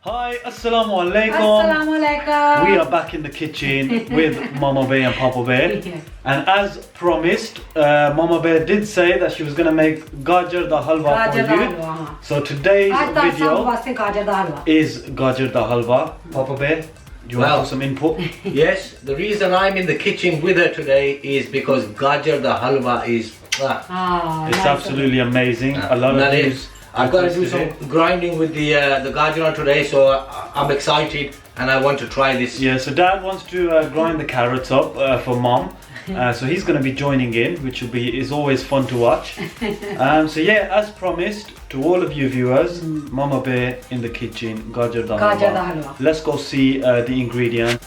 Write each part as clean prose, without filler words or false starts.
Hi, Assalamu alaikum. Assalamu alaikum. We are back in the kitchen with Mama Bear and Papa Bear. And as promised, Mama Bear did say that she was going to make Gajar da Halwa Gajar for da you. halwa, So today's video Gajar da halwa. is Gajar da Halwa. Papa Bear, do you want to have some input? Yes, the reason I'm in the kitchen with her today is because Gajar the Halwa is... It's absolutely amazing. A lot of views. I've got to do some grinding with the Gajar today, so I'm excited and I want to try this. Yeah, so Dad wants to grind the carrots up for Mom. So he's going to be joining in, which is always fun to watch. So yeah, as promised to all of you viewers, Mama Bear in the kitchen, Gajar da Halwa. Let's go see the ingredients.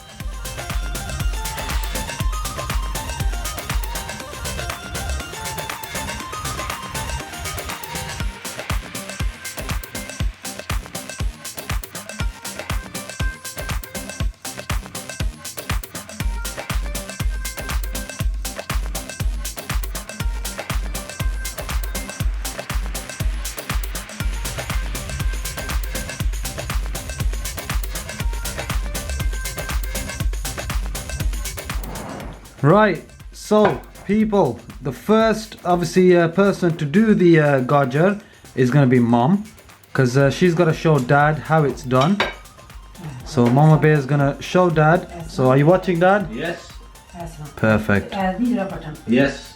Right, so people, the first obviously person to do the Gajar is going to be Mom, because she's got to show Dad how it's done. So Mama Bear is going to show Dad. So are you watching, Dad? Yes. Perfect. Yes.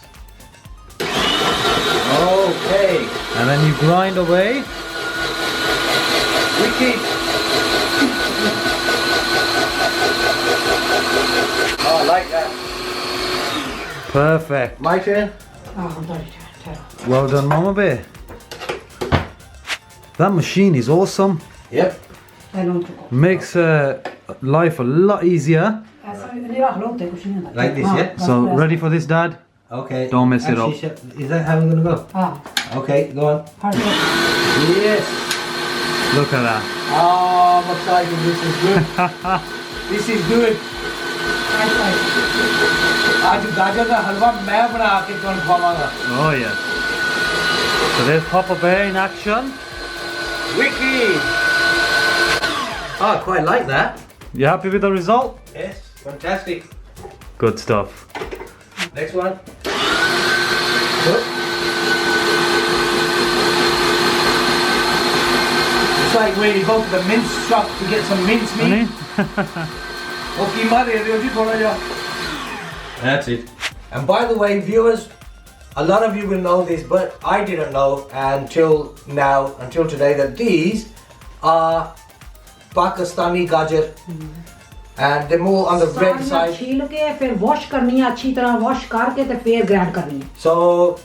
Okay. And then you grind away. Wicked. Oh, I like that. Perfect. My turn? Well done, Mama Bear. That machine is awesome. Yep. Makes life a lot easier. Like this, yeah? So ready for this, Dad? Okay. Don't mess it up. Is that how I'm going to go? Okay, go on. Yes. Look at that. Oh, I'm excited. This is good. This is good. आज गाजर का हलवा मैं बना के तुम खवाऊंगा. Oh yes. So there's Papa Bear in action. Wicked. Oh, I quite like that. You happy with the result? Yes, fantastic. Good stuff. Next one. Good. It's like when you go to the mince shop to get some mince meat. That's it. And by the way, viewers, a lot of you will know this, but I didn't know until now, until today, that these are Pakistani Gajar. And they're more on the red side. So,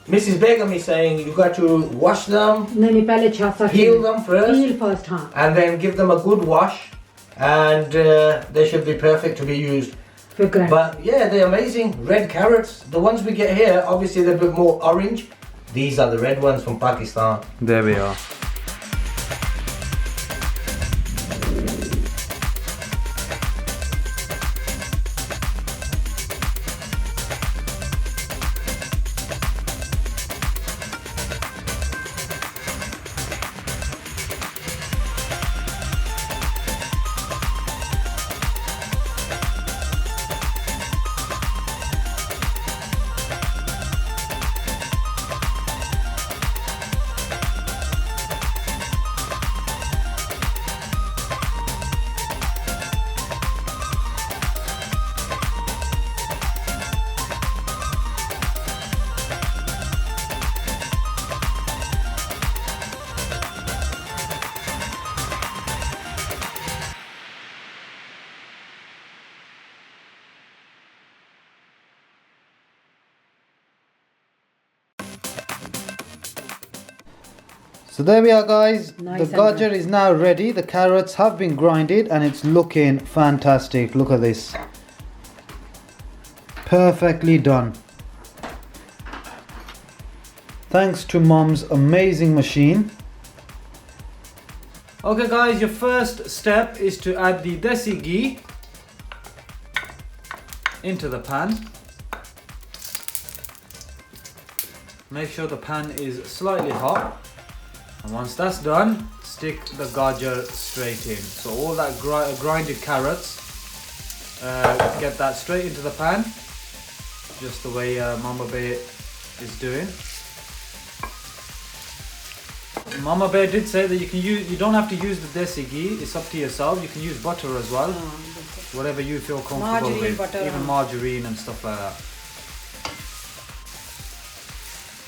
Mrs. Begum is saying you got to wash them, peel them first, and then give them a good wash, and they should be perfect to be used. But yeah, they're amazing. Red carrots. The ones we get here, obviously they're a bit more orange. These are the red ones from Pakistan. There we are. So there we are, guys. The Gajar is now ready. The carrots have been grinded and it's looking fantastic. Look at this. Perfectly done. Thanks to Mom's amazing machine. Okay guys, your first step is to add the DESI GHEE into the pan. Make sure the pan is slightly hot. And once that's done, stick the gajar straight in. So all that grinded carrots, get that straight into the pan, just the way Mama Bear is doing. Mama Bear did say that you don't have to use the desi ghee, it's up to yourself. You can use butter as well, whatever you feel comfortable margarine, with, butter, even margarine and stuff like that.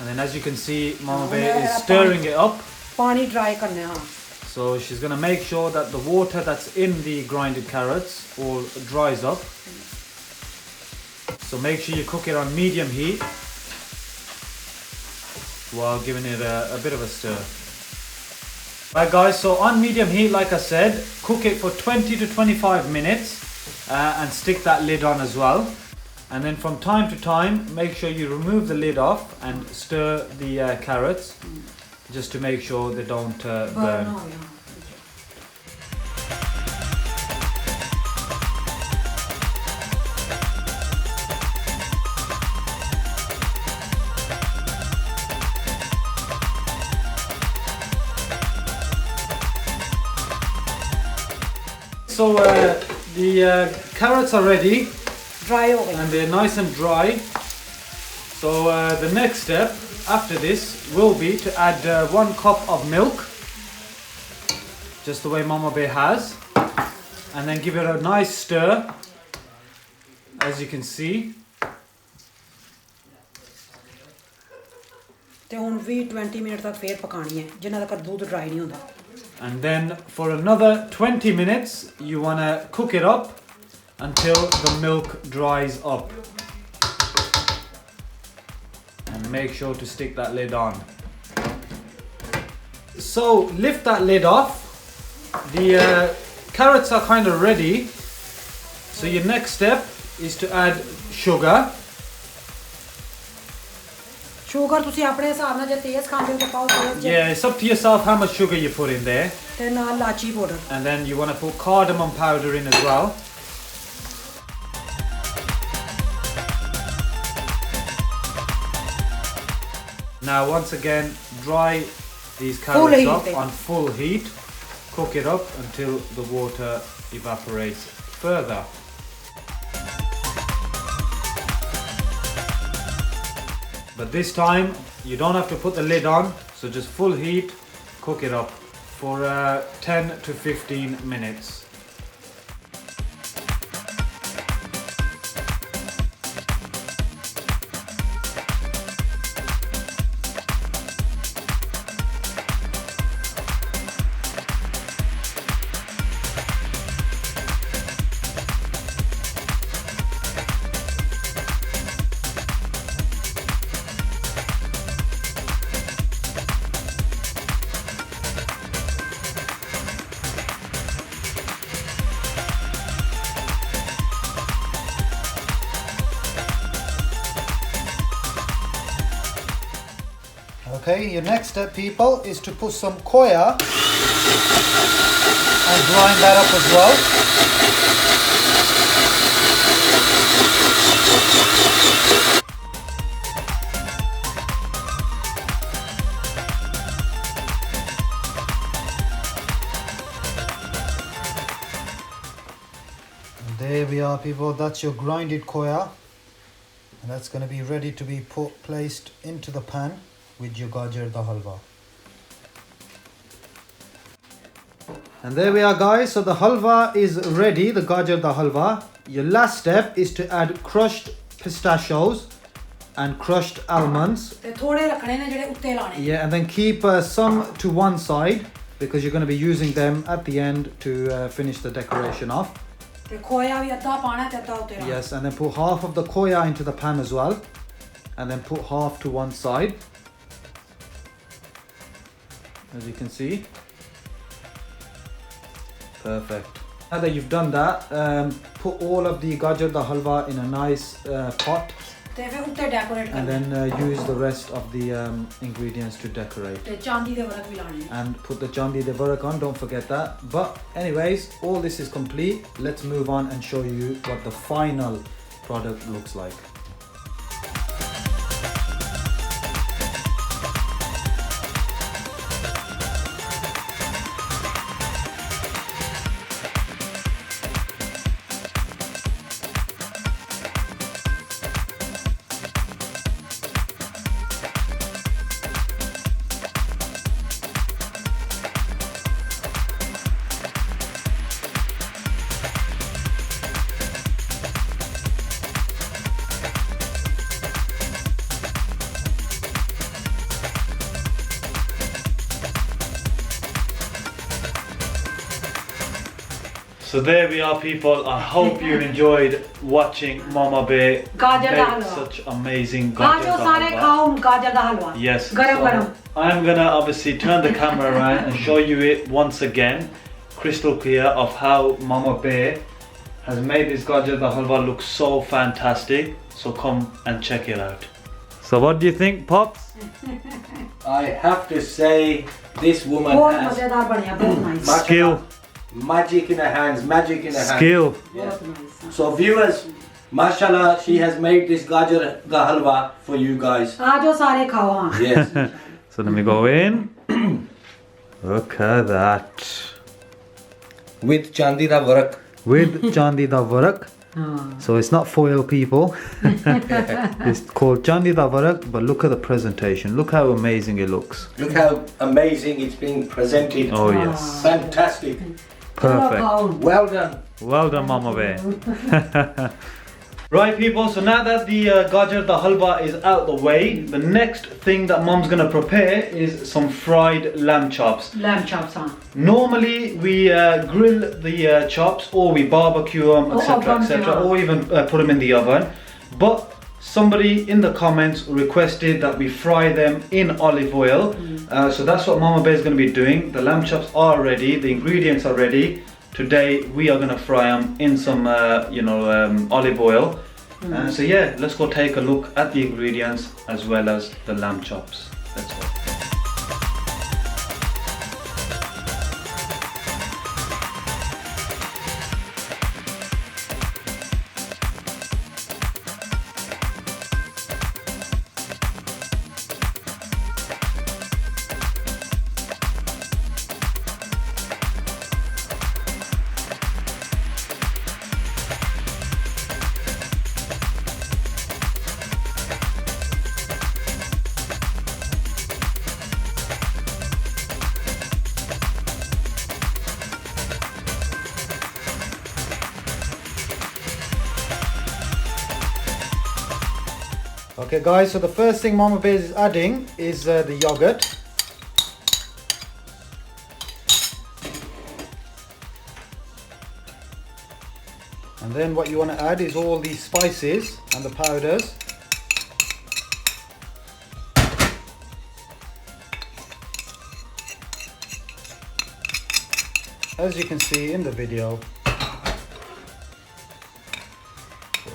And then as you can see, Mama Bear is stirring it up. Pani dry karne ha. So she's going to make sure that the water that's in the grinded carrots all dries up. So make sure you cook it on medium heat while giving it a bit of a stir. Right guys, so on medium heat, like I said, cook it for 20 to 25 minutes and stick that lid on as well. And then from time to time, make sure you remove the lid off and stir the carrots just to make sure they don't burn. So the carrots are ready. Dry over. And they're nice and dry. So the next step after this will be to add 1 cup of milk, just the way Mama Bear has, and then give it a nice stir, as you can see. ਤੇ ਹੁਣ ਵੀ 20 minute ਤੱਕ ਫੇਰ ਪਕਾਣੀ ਹੈ ਜਿੰਨਾ ਤੱਕ ਦੁੱਧ dry ਨਹੀਂ ਹੁੰਦਾ. And then for another 20 minutes you want to cook it up until the milk dries up. And make sure to stick that lid on. So lift that lid off. The carrots are kind of ready. So your next step is to add sugar. Sugar ਤੁਸੀਂ ਆਪਣੇ ਹਿਸਾਬ ਨਾਲ ਜੇ ਤੇਜ਼ ਖਾਂਦੇ ਹੋ ਤਾਂ ਪਾਓ ਤੇਜ਼. Yeah, it's up to yourself how much sugar you put in there. ਤੇ ਨਾਲ ਲਾਚੀ powder. And then you want to put cardamom powder in as well. Now once again, dry these carrots up on full heat. Cook it up until the water evaporates further. But this time you don't have to put the lid on, so just full heat, cook it up for 10 to 15 minutes. Okay, your next step, people, is to put some KHOYA and grind that up as well. And there we are, people. That's your grinded KHOYA, and that's going to be ready to be placed into the pan with your Gajar Halwa. And there we are, guys. So the halwa is ready, the Gajar Halwa. Your last step is to add crushed pistachios and crushed almonds. Yeah, and then keep some to one side because you're going to be using them at the end to finish the decoration off. Yes, and then put half of the KHOYA into the pan as well, and then put half to one side, as you can see. Perfect. Now that you've done that, put all of the Gajar Halwa in a nice pot, and then use the rest of the ingredients to decorate. And put the CHANDI the VEREK on, don't forget that. But anyways, all this is complete. Let's move on and show you what the final product looks like. So there we are, people. I hope you enjoyed watching Mama Bay Gajar make halwa. such amazing आज Gajar जो सारे halwa. खाओ गाजर का हलवा Yes. गरम so गरम I'm gonna obviously turn the camera around and show you it once again, crystal clear, of how Mama Bay has made this Gajar halwa look so fantastic. So come and check it out. So what do you think, Pops? I have to say, this woman बहुत has मजेदार बढ़िया बहुत nice Skill. magic in her hands, magic in her hands. Skill. बहुत nice So viewers, mashallah, she has made this Gajar halwa for you guys. आज जो सारे खाओ हाँ Yes. So let me go in. Look at that. With Chandi da VEREK. With Chandi da VEREK. हाँ So it's not foil, people. It's called Chandi da VEREK, but look at the presentation. Look how amazing it looks. Look how amazing it's being presented. Oh yes. Fantastic. चलो Perfect. खाओ Well done. Well done, Mama Bear. Right, people, so now that the Gajar da halwa is out the way, the next thing that Mom's gonna prepare is some fried lamb chops. Lamp chops हाँ Normally we grill the chops, or we barbecue them, Or etc, oven, etc, yeah. or even put them in the oven. But somebody in the comments requested that we fry them in olive oil. So that's what Mama Bear is going to be doing. The lamb chops are ready, the ingredients are ready. Today we are going to fry them in some olive oil. So yeah, let's go take a look at the ingredients as well as the lamb chops. Let's go. Okay guys, so the first thing Mama Bear is adding is the yogurt. And then what you want to add is all these spices and the powders. As you can see in the video,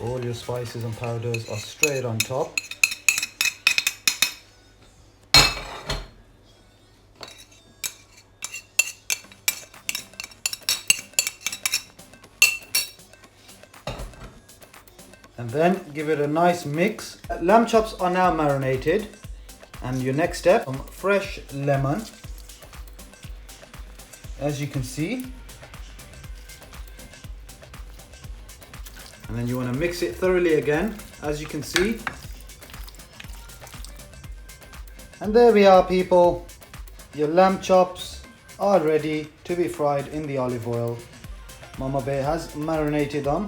all your spices and powders are straight on top. And then give it a nice mix. Lamb chops are now marinated, and your next step, some fresh lemon. As you can see. And then you want to mix it thoroughly again, as you can see. And there we are, people. Your lamb chops are ready to be fried in the olive oil. Mama Bear has marinated them.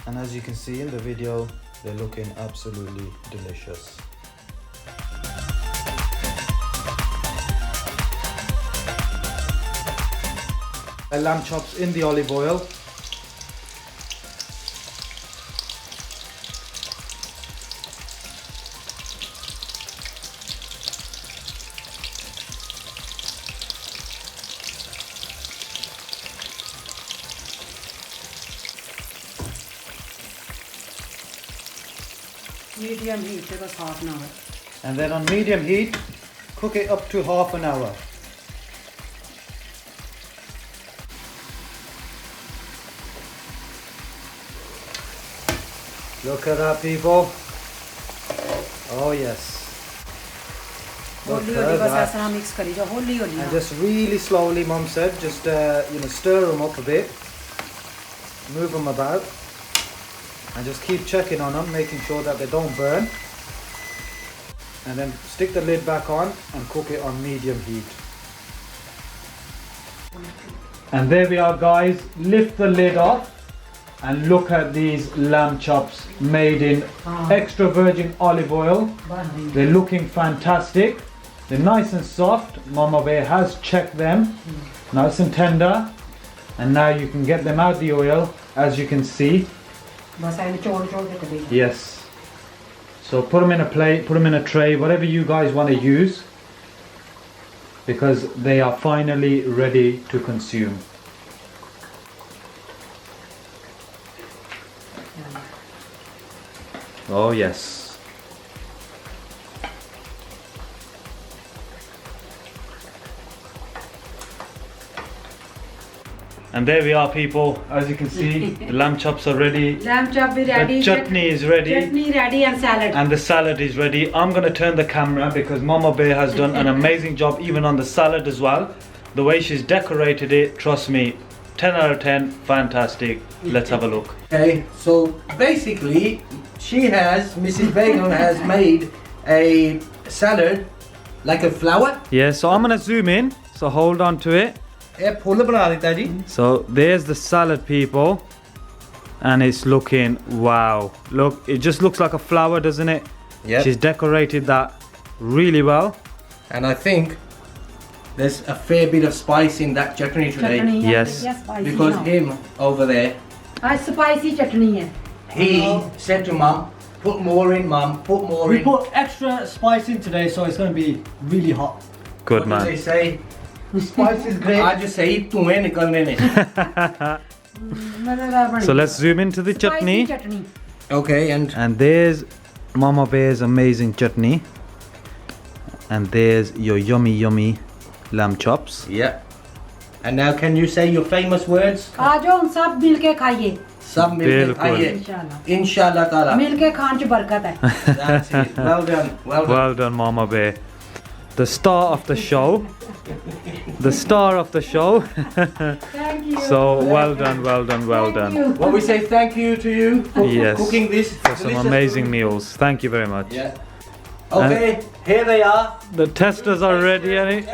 And as you can see in the video, they're looking absolutely delicious. Lamb chops in the olive oil. Medium heat पे बस half an hour And then on medium heat, cook it up to half an hour. Look at that, people. Oh yes. Look Holi at Holi बस that. ऐसा mix करी जाओ Holi Holi And just really slowly, Mum said, just stir them up a bit, move them about, and just keep checking on them, making sure that they don't burn. And then stick the lid back on and cook it on medium heat. And there we are, guys. Lift the lid off and look at these lamb chops made in extra virgin olive oil. They're looking fantastic. They're nice and soft. Mama Bear has checked them. Nice and tender. And now you can get them out the oil, as you can see. बस ऐसे छोड़ छोड़ के कभी Yes. So put them in a plate, put them in a tray, whatever you guys want to use, because they are finally ready to consume. Oh yes. And there we are, people. As you can see, the lamb chops are ready. Lamb chop be ready. The chutney is ready. Chutney ready and salad. And the salad is ready. I'm going to turn the camera because Mama Bear has done an amazing job even on the salad as well. The way she's decorated it, trust me, 10 out of 10, fantastic. Let's have a look. Okay, so basically, Mrs. Begum has made a salad like a flower. Yeah, so I'm going to zoom in. So hold on to it. So there's the salad, people. And it's looking, wow. Look, it just looks like a flower, doesn't it? Yeah. She's decorated that really well. And I think there's a fair bit of spice in that chutney today. Chutney, Yes. spicy Because now. him over there, Spicy chutney hai. he said to Mum, put more in, Mum, put more We in. put extra spice in today, so it's going to be really hot. Good, What do they man. say? Spice is great. I just say, "Tumhe nikalne ne." So let's zoom into the chutney. Spicy chutney. Okay, and And there's Mama Bear's amazing chutney. And there's your yummy, yummy lamb chops. yeah. And now, can you say your famous words? आ जाओ हम सब मिल के खाइए Sab milke Bilkul. khaiye. इंशाल्लाह Inshallah ta'ala. मिल के खान च बरकत है That's it. Well done. Well done. Well done, Mama Bear. The star of the show. The star of the show. Thank you. So well done, well done, well Thank done. you. Well, we say thank you to you for Yes. cooking this. For some delicious amazing food. meals. Thank you very much. Yeah. Okay, here they are. The testers are ready, Annie.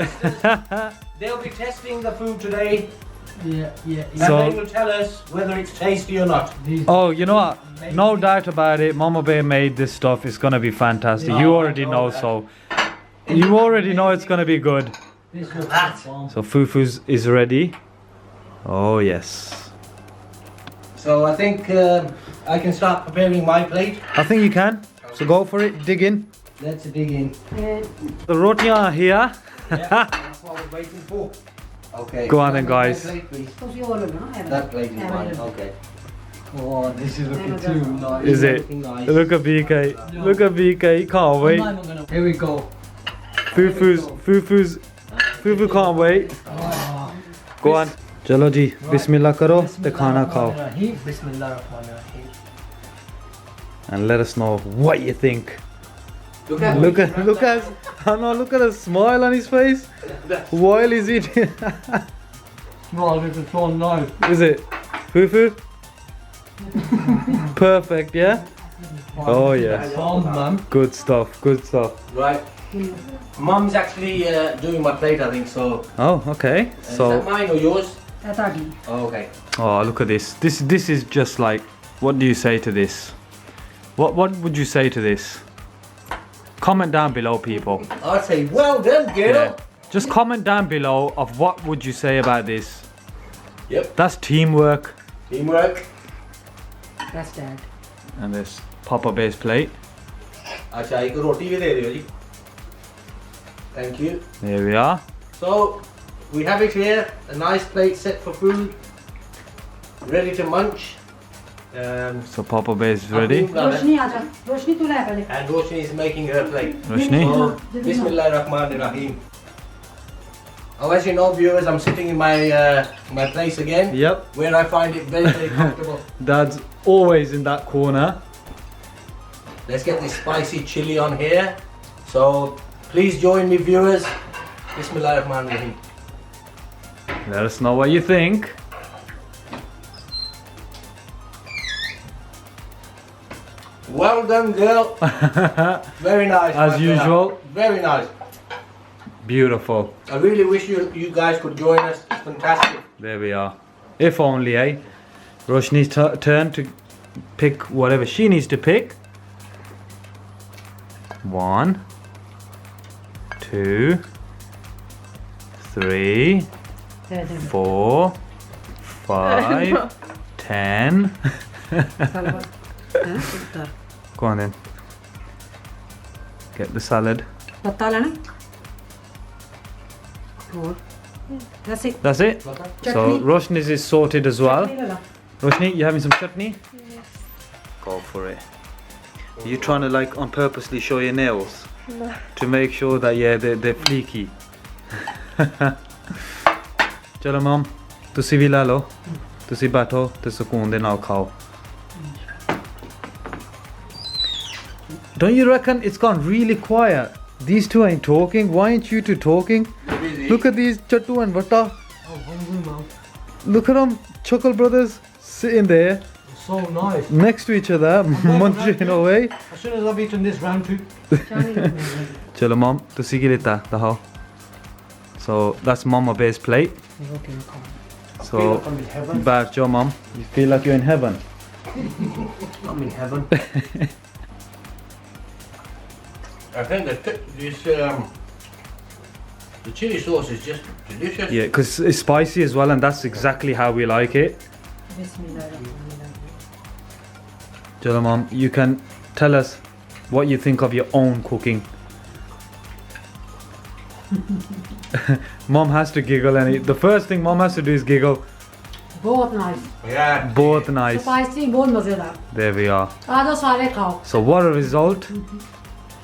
They'll be testing the food today, Yeah. and So- they will tell us whether it's tasty or not. Oh, you know what? No doubt about it. Mama Bear made this stuff. It's gonna be fantastic. You already know, so you already know it's gonna be good. This looks like bomb. So Fufu's is ready. Oh yes. So I think I can start preparing my plate. I think you can. So go for it. Dig in. Let's dig in. The rotiyan are here. Yeah, that's what we're waiting for. Okay. Go on then, My guys. plate, please. ਤੁਸੀਂ ਉਹ ਲੈ ਲਓ ਨਾ That plate is mine. Okay. Oh, this is looking too nice. Is it? Looking nice. Look at BK. Look at BK. He can't I'm wait. not even gonna. Here we go. Fufu can't wait. Go on. Chalo ji. Bismillah karo. The khana khao. Bismillahirrahmanirrahim. And let us know what you think. Look at Oh no, look at the smile on his face. While is it? Right, this is so nice. Is it? Fufu? Perfect, yeah? Oh yes. Bomb, man. Good stuff, good stuff. Right. Mum's actually doing my plate, I think. So. Oh, okay. Is that So, mine or yours? ਇਹ ਤੁਹਾਡੀ Oh, okay. oh look at this. This is just like, what do you say to this? What would you say to this? Comment down below, people. I'd say, well done, girl. Yeah. Just comment down below of what would you say about this. Yep. That's teamwork. Teamwork. that's that And this Papa Bear's plate. अच्छा एक रोटी भी दे रहे हो जी. Thank you. There we are. So we have it here, a nice plate set for food, ready to munch. So Papa Bear's ready. रोशनी आ जा रोशनी तू ले पहले And Roshni is making her plate. Roshni. So, Bismillahirrahmanirrahim. Oh, as you know, viewers, I'm sitting in my my place again, Yep. where I find it very, very comfortable. Dad's always in that corner. Let's get this spicy chili on here. So please join me, viewers. Bismillahirrahmanirrahim. Let us know what you think. Well done, girl. Very nice. As my dear. usual. Very nice. Beautiful. I really wish you guys could join us. It's fantastic. There we are. If only, eh? Roshni's turn to pick whatever she needs to pick. 1, 2, 3, 4, 5, 10. Go on then. Get the salad. पत्ता लेना और that's it. That's it. So Chutney. Roshni's is sorted as well. Chutney ले ला. Roshni, you having some chutney? Go for it. Are you trying to like on purposely show your nails? No. To make sure that they're fleeky. Chalo mom, tusi vi la lo. Tusi bato, te sukoon de naal khao. Don't you reckon it's gone really quiet? These two ain't talking. Why ain't you two talking? Look at these Chattu and Vata. Look at them, Chuckle brothers, sitting there. So nice. Next to each other, munching away. As soon as I've eaten this round two. Chalo mom, tusi ki leta daho. So that's Mama Bear's plate. So I'm in heaven. back your mom. You feel like you're in heaven. I'm in heaven. I think the chili sauce is just delicious. Yeah, because it's spicy as well, and that's exactly how we like it. Chalo mom, you can tell us what you think of your own cooking. Mom has to giggle, and the first thing mom has to do is giggle. बहुत nice. Yeah. Both nice. Spicy बहुत मजेदार. There we are. आ जाओ सारे खाओ. So what a result.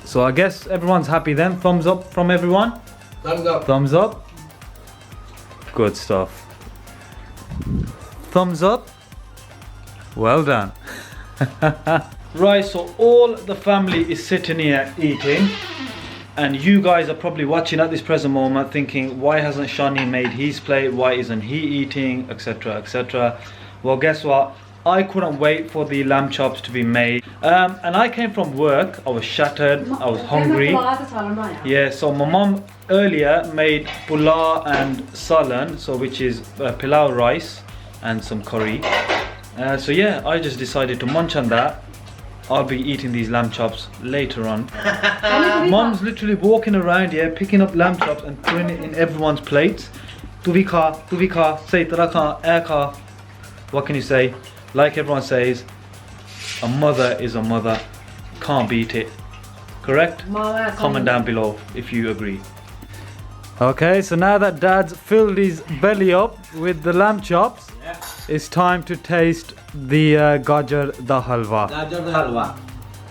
So I guess everyone's happy then. Thumbs up from everyone. Thumbs up. Thumbs up. Good stuff. Thumbs up. Well done. Right, so all the family is sitting here eating, and you guys are probably watching at this present moment thinking, why hasn't Shani made his plate? Why isn't he eating? Etc, etc. Well, guess what? I couldn't wait for the lamb chops to be made, and I came from work. I was shattered, I was hungry. Yeah, so my mom earlier made pulao and salan, so which is pilau rice and some curry. So yeah, I just decided to munch on that. I'll be eating these lamb chops later on. Mom's literally walking around here, picking up lamb chops and putting it in everyone's plates. Tu vi kha, say tara kha, air kha. What can you say? Like everyone says, a mother is a mother. Can't beat it. Correct? Comment down below if you agree. Okay, so now that Dad's filled his belly up with the lamb chops, it's time to taste the Gajar Halwa. Gajar Halwa.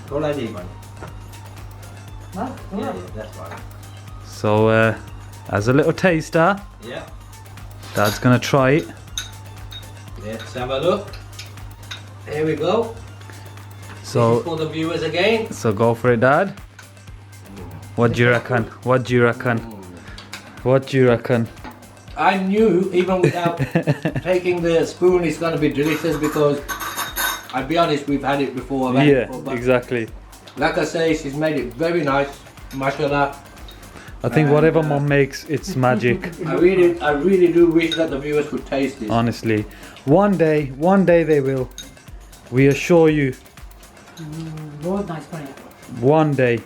Thoda ji bani. Yeah, that's fine. So, as a little taster, Yeah. Dad's gonna try it. Let's have a look. Here we go. So, this is for the viewers again. so go for it, Dad. What do you reckon? What do you reckon? What do you reckon? I knew even without taking the spoon it's going to be delicious, because I'll be honest, we've had it before. I've had it before, Yeah, but exactly. like I say, she's made it very nice. Mashallah. I think whatever Mom makes, it's magic. I really do wish that the viewers could taste this. Honestly, one day they will. We assure you. बहुत nice बने. One day.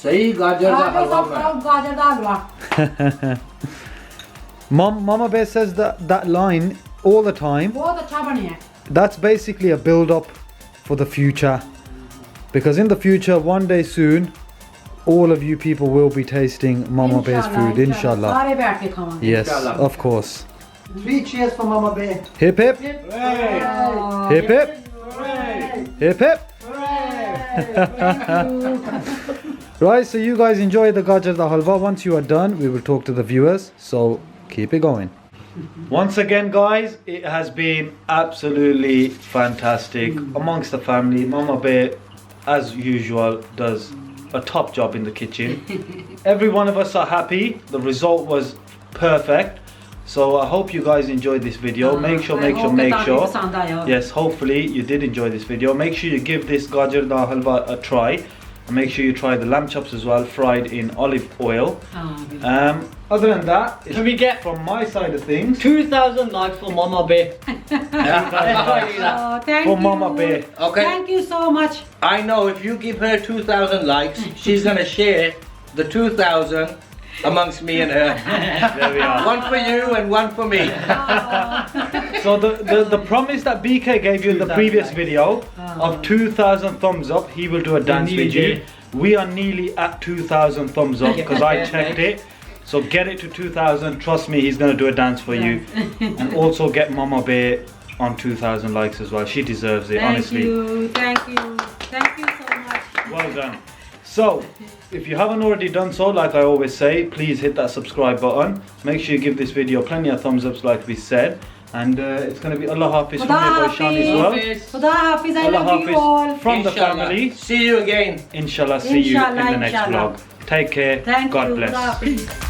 Sahi gajar आप ka सब halwa खाओ गाजर का हलवा. Mama Bear says that line all the time. बहुत अच्छा बने हैं. That's basically a build-up for the future, because in the future, one day soon, all of you people will be tasting Mama Bear's food, inshallah. सारे बैठ के खावांगे. Yes, Inshallah. of course. 3 cheers for Mama Bear. Hip hip, Hooray! hip hip, Hooray! hip hip. Right, so you guys enjoy the Gajar Halwa. Once you are done, we will talk to the viewers. So keep it going. Once again, guys, it has been absolutely fantastic amongst the family. Mama Bear, as usual, does a top job in the kitchen. Every one of us are happy. The result was perfect. So I hope you guys enjoyed this video. Make sure. Yes, hopefully you did enjoy this video. Make sure you give this Gajar Halwa a try. And make sure you try the lamb chops as well, fried in olive oil. Other than that, Can we get from my side of things, 2,000 likes for Mama Bear? Oh, thank for you. Mama Bear. Okay. Thank you so much. I know if you give her 2,000 likes, she's going to share the 2,000 amongst me and her. There we are. One for you and one for me. Oh. So the promise that BK gave you in the previous video of 2,000 thumbs up, he will do a dance with you. We are nearly at 2,000 thumbs up because I checked it. So get it to 2,000. Trust me, he's gonna do a dance for you. And also get Mama Bear on 2,000 likes as well. She deserves it, honestly. Thank you so much. Well done. So, if you haven't already done so, like I always say, please hit that subscribe button. Make sure you give this video plenty of thumbs ups like we said. And it's going to be Allah Hafiz from here by Shani as well. Khuda Hafiz, I Allah love you all. Hafiz from the family. See you again. Inshallah, see you in the next vlog. Take care. Thank God you. bless. Khuda Hafiz.